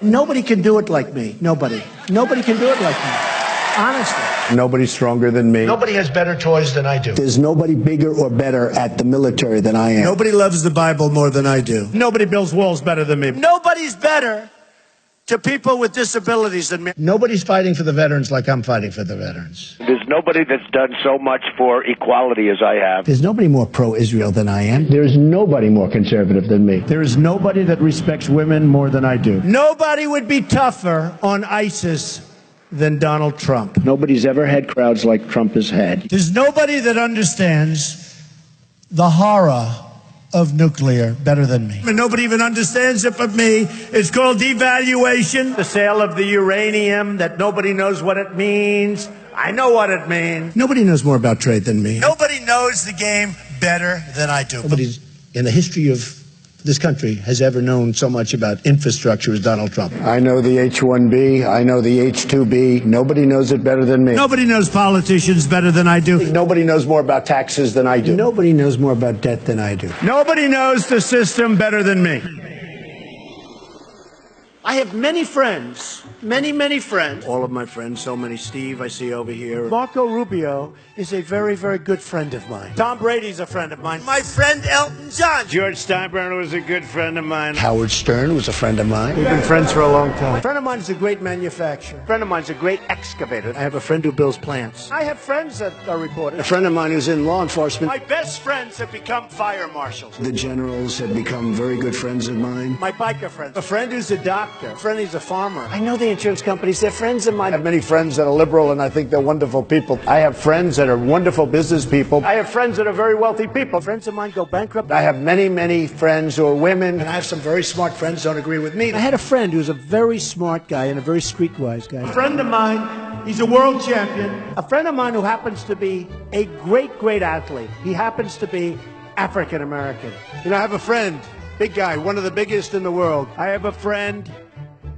Nobody can do it like me. Nobody. Nobody can do it like me. Honestly. Nobody's stronger than me. Nobody has better toys than I do. There's nobody bigger or better at the military than I am. Nobody loves the Bible more than I do. Nobody builds walls better than me. Nobody's better to people with disabilities than me. Nobody's fighting for the veterans like I'm fighting for the veterans. There's nobody that's done so much for equality as I have. There's nobody more pro-Israel than I am. There's nobody more conservative than me. There is nobody that respects women more than I do. Nobody would be tougher on ISIS than Donald Trump. Nobody's ever had crowds like Trump has had. There's nobody that understands the horror of nuclear better than me. And nobody even understands it but me. It's called devaluation. The sale of the uranium that nobody knows what it means. I know what it means. Nobody knows more about trade than me. Nobody knows the game better than I do. Nobody in the history of this country has ever known so much about infrastructure as Donald Trump. I know the H-1B. I know the H-2B. Nobody knows it better than me. Nobody knows politicians better than I do. Nobody knows more about taxes than I do. Nobody knows more about debt than I do. Nobody knows the system better than me. I have many friends, many friends. All of my friends, so many. Steve, I see over here. Marco Rubio is a very good friend of mine. Tom Brady's a friend of mine. My friend Elton John. George Steinbrenner was a good friend of mine. Howard Stern was a friend of mine. We've been friends for a long time. A friend of mine is a great manufacturer. A friend of mine is a great excavator. I have a friend who builds plants. I have friends that are reporters. A friend of mine who's in law enforcement. My best friends have become fire marshals. The generals have become very good friends of mine. My biker friends. A friend who's a doctor. A friend who's a farmer. I know the insurance companies. They're friends of mine. I have many friends that are liberal, and I think they're wonderful people. I have friends that are wonderful business people. I have friends that are very wealthy people. Friends of mine go bankrupt. I have many friends who are women. And I have some very smart friends who don't agree with me. I had a friend who's a very smart guy and a very streetwise guy. A friend of mine, he's a world champion. A friend of mine who happens to be a great athlete. He happens to be African American. You know, I have a friend, big guy, one of the biggest in the world. I have a friend.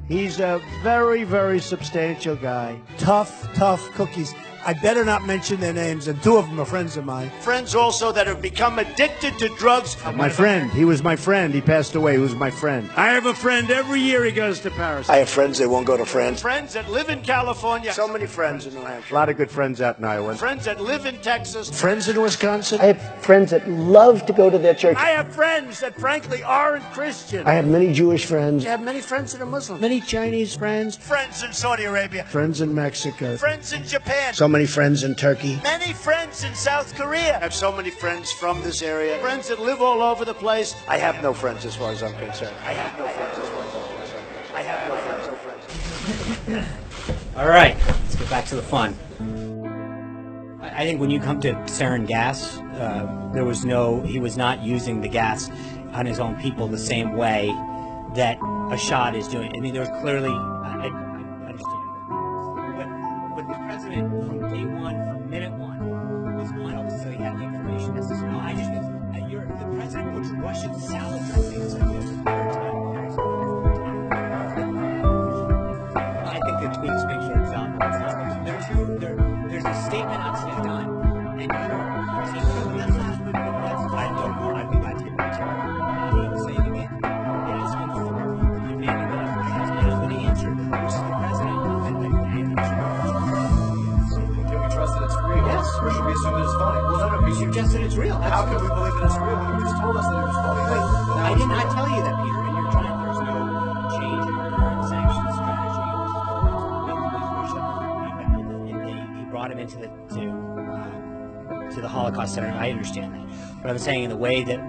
He's a very substantial guy. Tough cookies. I better not mention their names, and two of them are friends of mine. Friends also that have become addicted to drugs. My friend, he was my friend. He passed away. He was my friend. I have a friend. Every year he goes to Paris. I have friends that won't go to France. Friends that live in California. So many friends in New Hampshire. A lot of good friends out in Iowa. Friends that live in Texas. Friends in Wisconsin. I have friends that love to go to their church. I have friends that frankly aren't Christian. I have many Jewish friends. I have many friends that are Muslim. Many Chinese friends. Friends in Saudi Arabia. Friends in Mexico. Friends in Japan. So many friends in Turkey. Many friends in South Korea. I have so many friends from this area. Friends that live all over the place. I have no friends as far as I'm concerned. I have no friends as far as I'm concerned. I have no friends. All right, let's get back to the fun. I think when you come to sarin gas, he was not using the gas on his own people the same way that Assad is doing. I mean, there was clearly, I understand. But the president, from day one, from minute one, was one up so he had the information necessary. No, the president puts Russian salad dressings in this. I think the tweets make sure it's out. There's a statement that's been done, and I don't know. I'd be glad to get back to it. He was saying again, it has been demanding that I have an answer. Who's the president? Can we trust that it's real? Yes. Or should we assume that it's phony? Well, no, You suggest that it's real. How can we believe that it's real when you just told us that it was phony? I did not tell you that, Peter, and you're trying. There's no change in your current sanctions strategy. He brought him into the Holocaust Center. I understand that, but I'm saying in the way that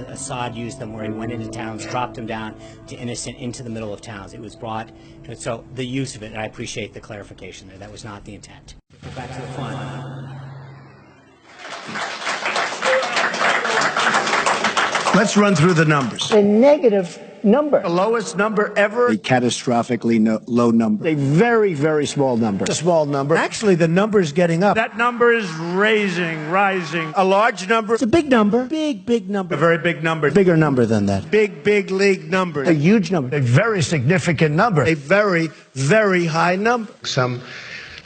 Assad used them, where he went into towns, dropped them down to innocent into the middle of towns. It was brought. So the use of it, and I appreciate the clarification there. That was not the intent. Back to the fun. Let's run through the numbers. A negative number. The lowest number ever. A catastrophically low number. A very small number. A small number. Actually, the number is getting up. That number is rising. A large number. It's a big number. Big number. A very big number. Bigger number than that. Big league number. A huge number. A very significant number. A very high number. Some